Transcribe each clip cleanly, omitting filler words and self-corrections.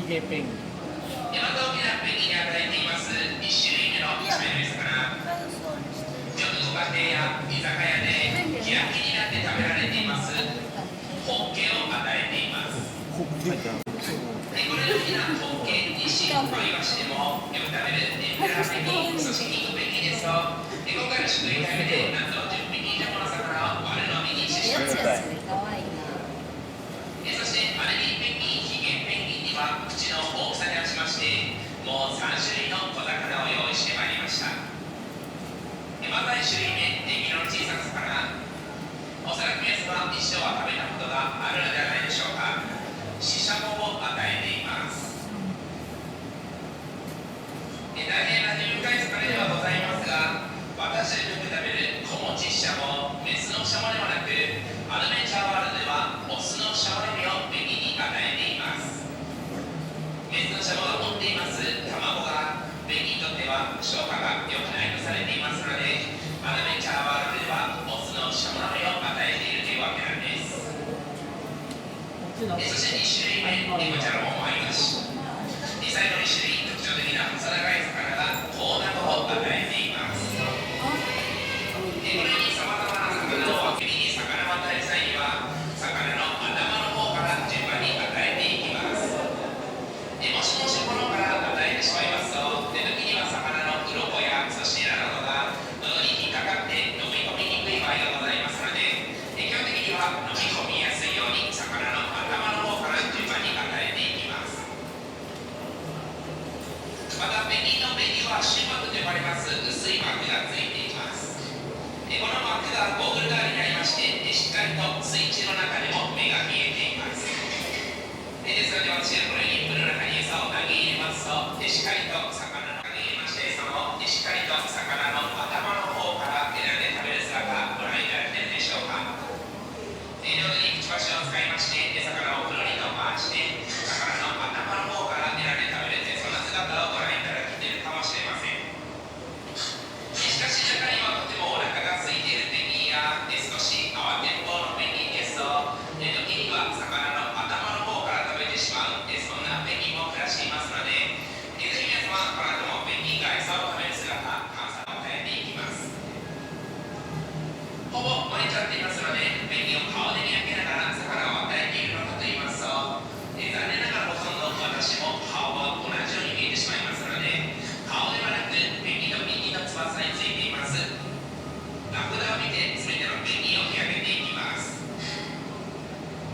でそして2種類目、こちらもマイワシ。最後の1種類、特徴的な細長い魚がコウナコを与えています。これにさまざまな魚を次に魚を与える際には、魚の頭の方から順番に与えていきます。もしも尻尾のから与えてしまいますと、時には魚の鱗や粗品などが喉に引っかかって飲み込みにくい場合がございますので、基本的には飲み込みやすいように魚の頭の方から順番に与えていきます。またペンギンの目には視膜と呼ばれます薄い膜がついています。この膜がゴーグル代わりになりまして、しっかりと水中の中でも目が見えています。ですので私がこのようにプールの中に餌を投げ入れますと、しっかりと魚の投げ入れまして餌もしっかりと魚の頭の方から選んで食べる姿ご覧いただけるでしょうか。両手にくちばしを使いまして魚をくるりと回して魚の頭の方から選んで食べるそんな姿をご覧いただけているかもしれません。しかし中にはとてもお腹が空いているペンギンや少し慌てんぼうのペンギンですと、時には魚の頭の方から食べてしまうそんなペンギンも暮らしていますので、ぜひ皆様この後もペンギンが餌を食べる姿観察を変えていきます。ほぼ漏れちゃっていますので、ペンギンを顔で見分けながら魚を与えているのかと言いますと、残念ながらほとんど私も顔は同じように見えてしまいますので、顔ではなくペンギンの右の翼についていますラクダを見て全てのペンギンを見分けていきます。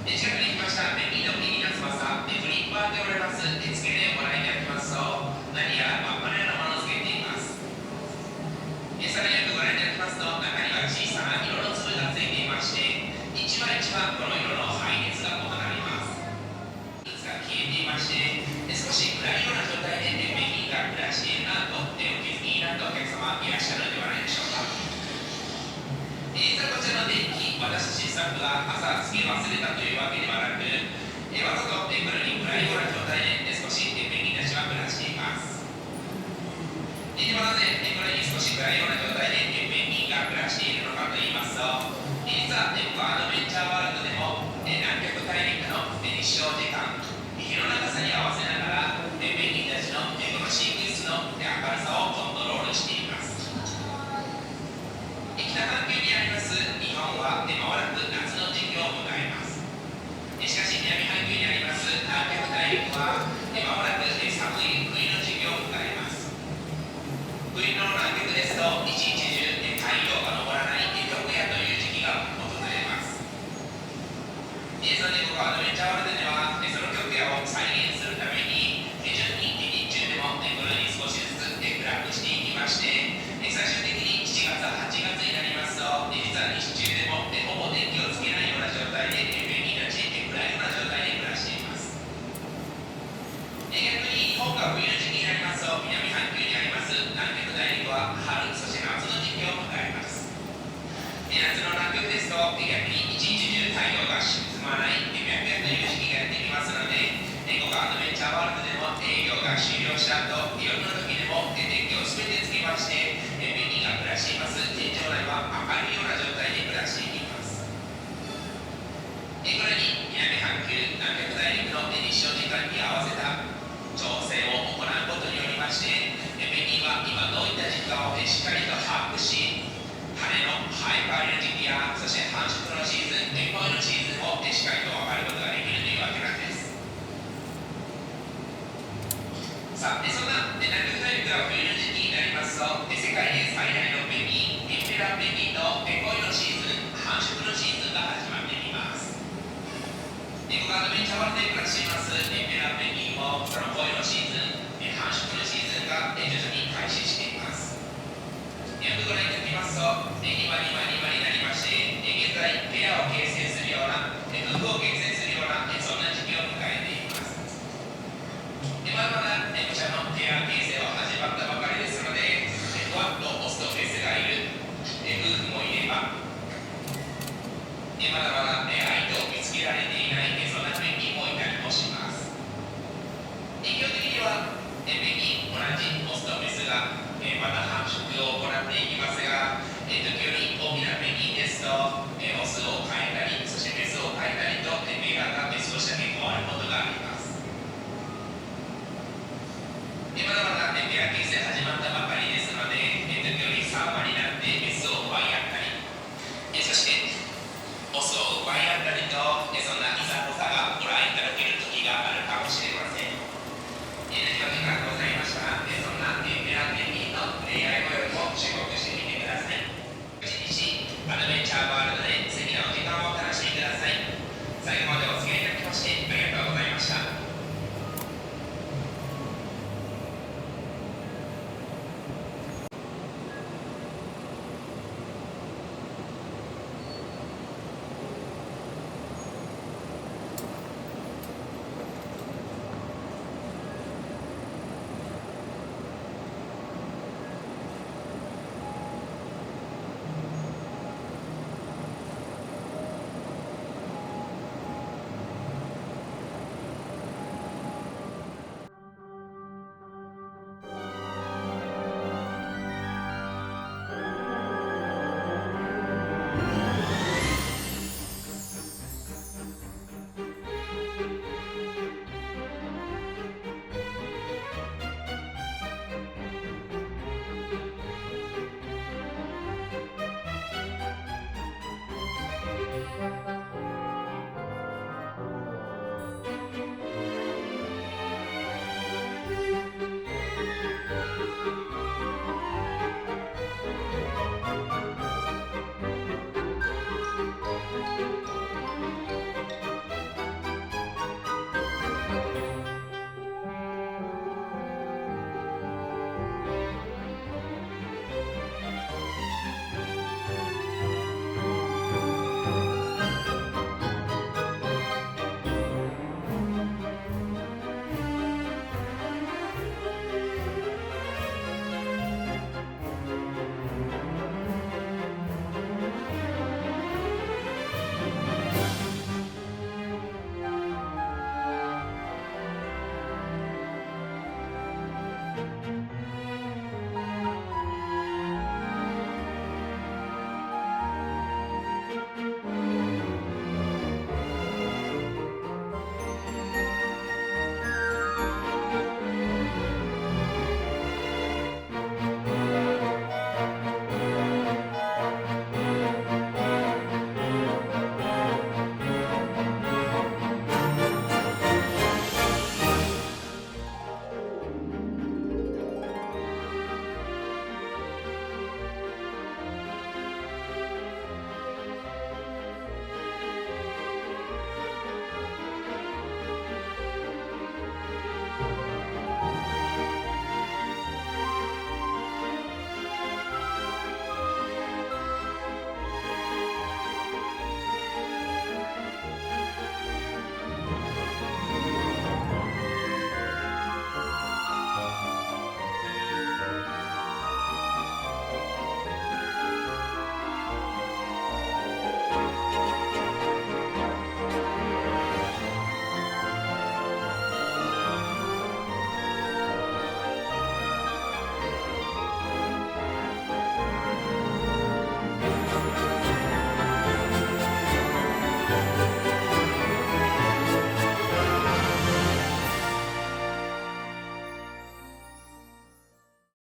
近くに来ましたペンギンの右の翼、フリッパーでおられます付け根をご覧いただきますと、何やら真っ赤なようなものをつけています。さらによくご覧いただきますと、中には小さな色の粒がついていまして、一番一番この色の配列が異なります。率が消えていまして、少し暗いような状態でペンギンが暮らしているなとお気づきになったお客様いらっしゃるのではないでしょうか。実はこちらの電気、私たちスタッフが朝つけ忘れたというわけではなく、わざとこのように暗いような状態で少しペンギンたちは暮らしています。ではなぜこれに少し暗いような状態でペンギンが暮らしているのかと言いますと、実は僕はアドベンチャーワールドでも南極大陸の日照時間、日の長さに合わせながらペンギンたちのこの飼育室の明るさをコントロールしています。北半球にあります日本は間もなく夏の時期を迎えます。しかし南半球にあります南極大陸は間もなく寒い冬の時期を迎えます。冬の南極ですと一日中太陽が昇らない極夜という時期が訪れます。ですので僕はアドベンチャーワールドではその極夜を再現するために順に日中でもこのように少しずつ暗くしていきまして、最終的に7月8月になりますと実は日中でもほぼ電気をつけないような状態でペンギンたち暗いような状態で暮らしています。逆に日本が冬の時期になりますと南半球にあります南極大陸は春そして夏の時期を迎えます。夏の南極ですと逆に一日中太陽が沈まない白夜という時期がやってきますので、ここアドベンチャーワールドでも営業が終了した後夜の時でも電気を全てつけましてペンギンが暮らしています天井内は明るいような状態で暮らしていきます。これに南半球南極大陸の日照時間に合わせた調整を行うことによりましてペンギンは今どういった時間をしっかりと把握し、羽の生え変わりの時期やそして繁殖のシーズン、恋のシーズンをしっかりと分かることができるというわけなんです。さあ、そんな南極大陸が冬の時期になりますと世界で最大のペンギンエンペラーペンギンの恋のシーズン、繁殖のシーズンが始まっています。僕がアドベンチャーワールドで暮らしていますエンペラーペンギンもその恋のシーズン、繁殖のシーズンが徐々に開始しています。よくご覧いただきますと今になりまして現在ペアを形成するような夫婦を形成するようなそんな時期を迎えています。まだまだこちらのペア形成は始まったばかりですのでふわっとオスとメスがいる夫婦もいればまだまだ相手を見つけられていないそんなペンギンもいたりもします。基本的にはペンギン同じオスとメスがまた繁殖を行っていきますが、時折大きなペンギンですとオスを変えたりそしてメスを変えたりと目がが